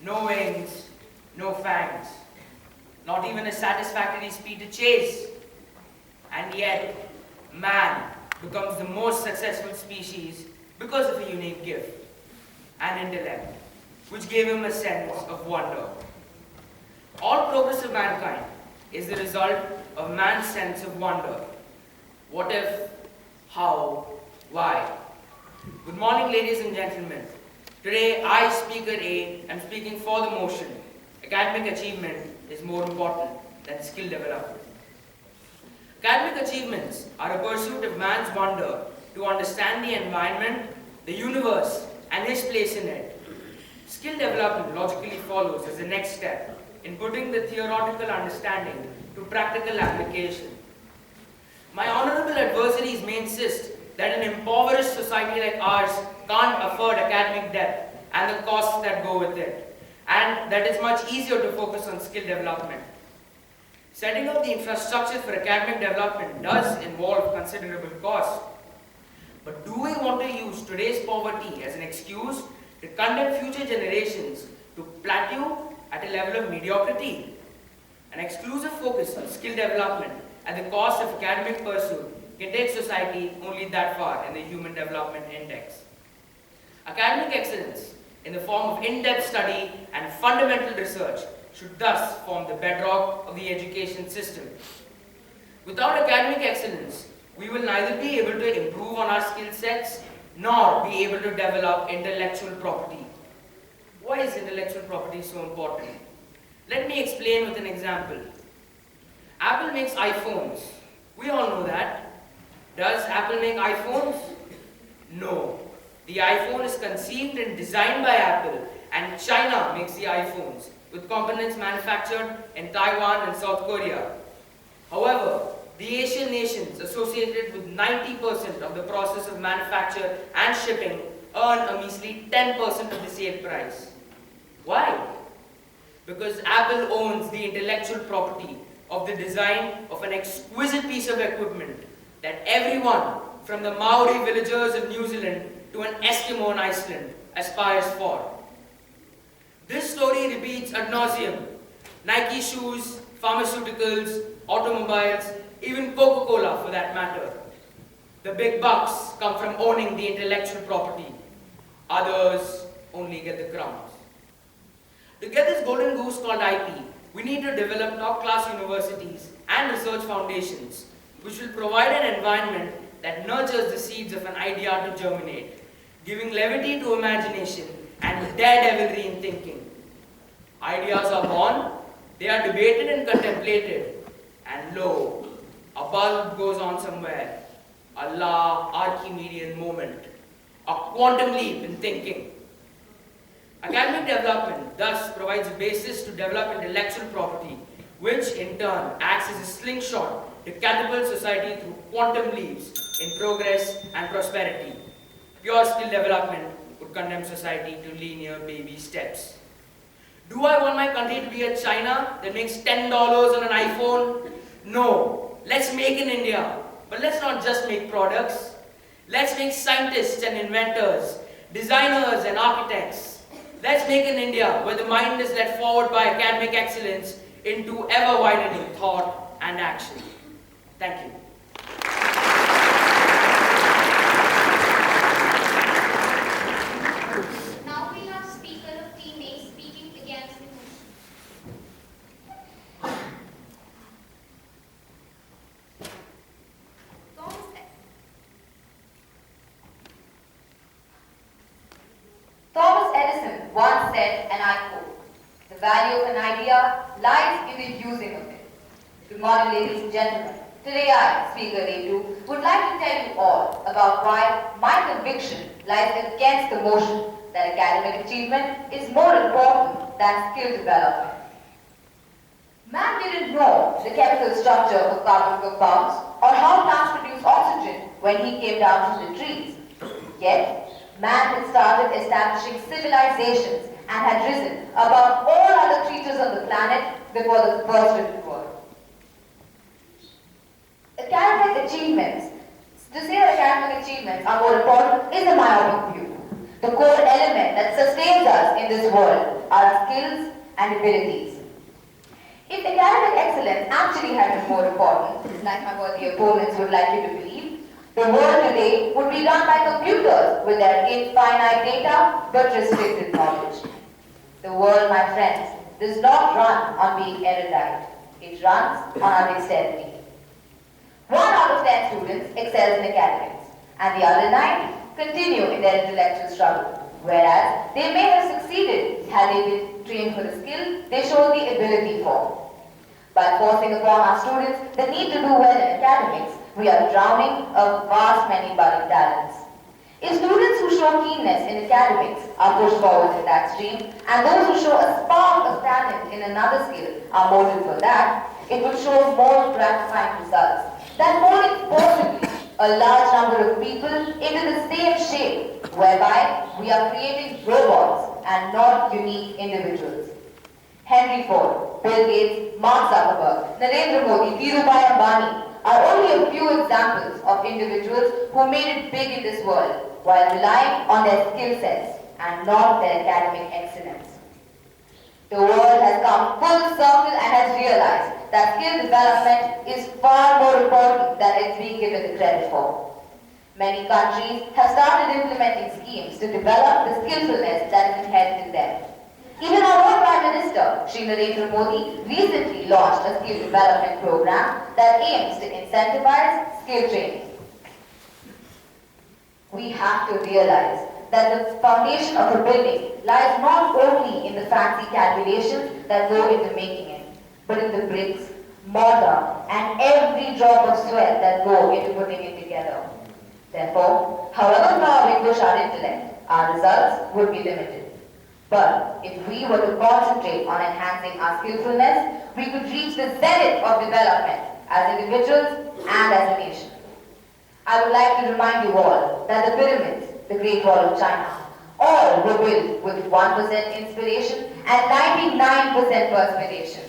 no wings, no fangs, not even a satisfactory speed to chase. And yet, man becomes the most successful species because of a unique gift and intellect, which gave him a sense of wonder. All progress of mankind is the result of man's sense of wonder. What if, how, why? Good morning, ladies and gentlemen. Today, I, Speaker A, am speaking for the motion. Academic achievement is more important than skill development. Academic achievements are a pursuit of man's wonder to understand the environment, the universe, and his place in it. Skill development logically follows as the next step in putting the theoretical understanding to practical application. My honorable adversaries may insist that an impoverished society like ours can't afford academic depth and the costs that go with it, and that it's much easier to focus on skill development. Setting up the infrastructure for academic development does involve considerable cost. But do we want to use today's poverty as an excuse to condemn future generations to plateau at a level of mediocrity? An exclusive focus on skill development at the cost of academic pursuit can take society only that far in the Human Development Index. Academic excellence in the form of in-depth study and fundamental research should thus form the bedrock of the education system. Without academic excellence, we will neither be able to improve on our skill sets nor be able to develop intellectual property. Why is intellectual property so important? Let me explain with an example. Apple makes iPhones. We all know that. Does Apple make iPhones? No. The iPhone is conceived and designed by Apple, and China makes the iPhones, with components manufactured in Taiwan and South Korea. However, the Asian nations associated with 90% of the process of manufacture and shipping earn a measly 10% of the sale price. Why? Because Apple owns the intellectual property of the design of an exquisite piece of equipment that everyone from the Maori villagers of New Zealand to an Eskimo in Iceland aspires for. This story repeats ad nauseum. Nike shoes, pharmaceuticals, automobiles, even Coca-Cola for that matter. The big bucks come from owning the intellectual property. Others only get the crumbs. To get this golden goose called IP, we need to develop top-class universities and research foundations which will provide an environment that nurtures the seeds of an idea to germinate, giving levity to imagination and daredevilry in thinking. Ideas are born, they are debated and contemplated, and lo, a bulb goes on somewhere, a Archimedean moment, a quantum leap in thinking. Academic development thus provides a basis to develop intellectual property, which in turn acts as a slingshot to catapult society through quantum leaps in progress and prosperity. Pure skill development would condemn society to linear baby steps. Do I want my country to be a China that makes $10 on an iPhone? No. Let's make in India. But let's not just make products. Let's make scientists and inventors, designers and architects. Let's make in India where the mind is led forward by academic excellence into ever-widening thought and action. Thank you. Now we have Speaker of Team A speaking against the motion. Thomas Edison once said, and I quote, "The value of an idea lies in the using of it." Good morning, ladies and gentlemen. Today I, Speaker A2, would like to tell you all about why my conviction lies against the motion that academic achievement is more important than skill development. Man didn't know the chemical structure of carbon compounds or how plants produce oxygen when he came down from the trees. Yet, man had started establishing civilizations and had risen above all other creatures on the planet before the first written word. Academic achievements, to say that academic achievements are more important is a myopic view. The core element that sustains us in this world are skills and abilities. If academic excellence actually had been more important, like my worthy opponents would like you to believe, the world today would be run by computers with their infinite data but restricted knowledge. The world, my friends, does not run on being erudite. It runs on our dexterity. 1 out of 10 students excels in academics, and the other 9 continue in their intellectual struggle, whereas they may have succeeded had they been trained for the skill they showed the ability for. By forcing upon our students the need to do well in academics, we are drowning a vast many budding talents. If students who show keenness in academics are pushed forward in that stream, and those who show a spark of talent in another skill are molded for that, it will show more gratifying results than molding forcibly a large number of people into the same shape, whereby we are creating robots and not unique individuals. Henry Ford, Bill Gates, Mark Zuckerberg, Narendra Modi, Dhirubhai Ambani are only a few examples of individuals who made it big in this world while relying on their skill sets and not their academic excellence. The world has come full circle and has realized that skill development is far more important than it's being given the credit for. Many countries have started implementing schemes to develop the skillfulness that is inherent in them. Even our own Prime Minister, Shri Narendra Modi, recently launched a skill development program that aims to incentivize skill training. We have to realize that the foundation of a building lies not only in the fancy calculations that go into making it, but in the bricks, mortar, and every drop of sweat that go into putting it together. Therefore, however far we push our intellect, our results would be limited. But if we were to concentrate on enhancing our skillfulness, we could reach the zenith of development as individuals and as a nation. I would like to remind you all that the pyramids, the Great Wall of China, all were built with 1% inspiration and 99% perspiration.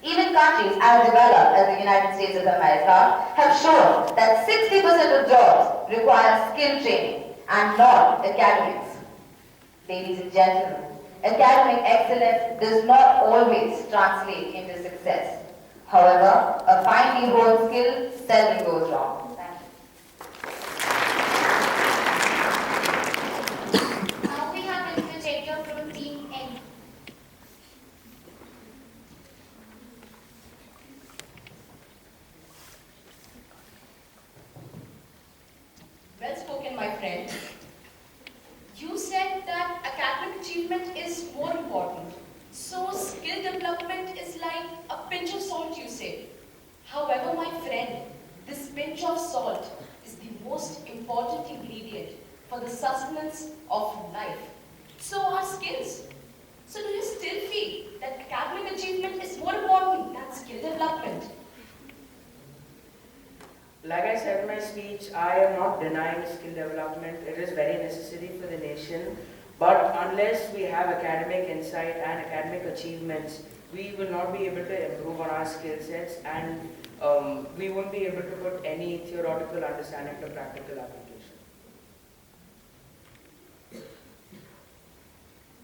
Even countries as developed as the United States of America have shown that 60% of jobs require skill training and not academics. Ladies and gentlemen, academic excellence does not always translate into success. However, a finely honed skill seldom goes wrong. Thank you. Now we have an interjector from Team N. Well spoken, my friend. You said that academic achievement is more important. So skill development is like a pinch of salt, you say. However, my friend, this pinch of salt is the most important ingredient for the sustenance of life. So are skills. So do you still feel that academic achievement is more important than skill development? Like I said in my speech, I am not denying skill development. It is very necessary for the nation. But unless we have academic insight and academic achievements, we will not be able to improve on our skill sets, and we won't be able to put any theoretical understanding to practical application.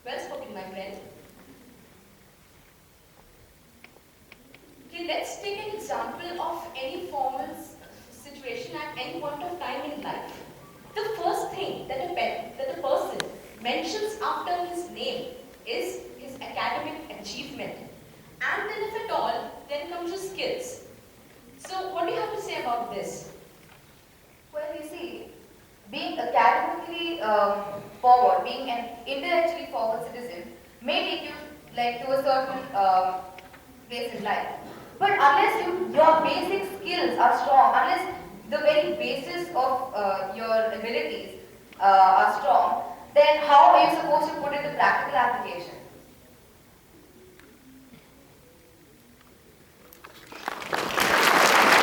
Well spoken, my friend. Okay, let's take an example of any formal situation at any point of time in life. The first thing that a person mentions after his name is his academic achievement. And then if at all, then comes his skills. So what do you have to say about this? Well, you see, being academically forward, being an intellectually forward citizen may take you to a certain place in life. But unless your basic skills are strong, unless the very basis of your abilities are strong, then how are you supposed to put it to practical application?